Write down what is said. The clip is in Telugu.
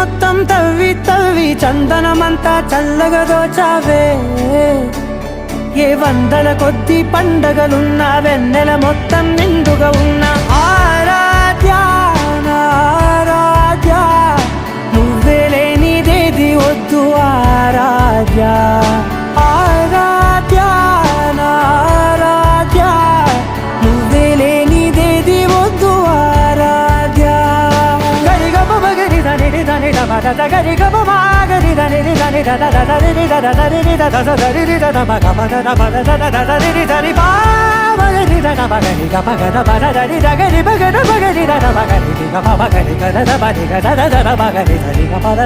మొత్తం తవ్వి తవ్వి చందనమంతా చల్లగా దోచావే ఏ వందల కొద్ది పండగలున్న వెన్నెల మొత్తం నిండుగా ఉన్న ఆరాధ్య నా ఆరాధ్య నువ్వే లేనిదేది వద్దు ఆరాధ్య ఆరాధ్య నా ఆరాధ్య నువ్వే లేనిదేది వద్దు ఆరాధ్య గరిగ బగరి దని దని దమద గరిగ బగరి దని దని దద దరి దద దరి దద దరి దద బగ బద బద దద దరి దరి బా బగరి దద బగరి గ బగ బద దరి దగరి బగర బగరి దద బగరి గ బగరి గ దద బగరి గ దద దద బగరి దరి గ బద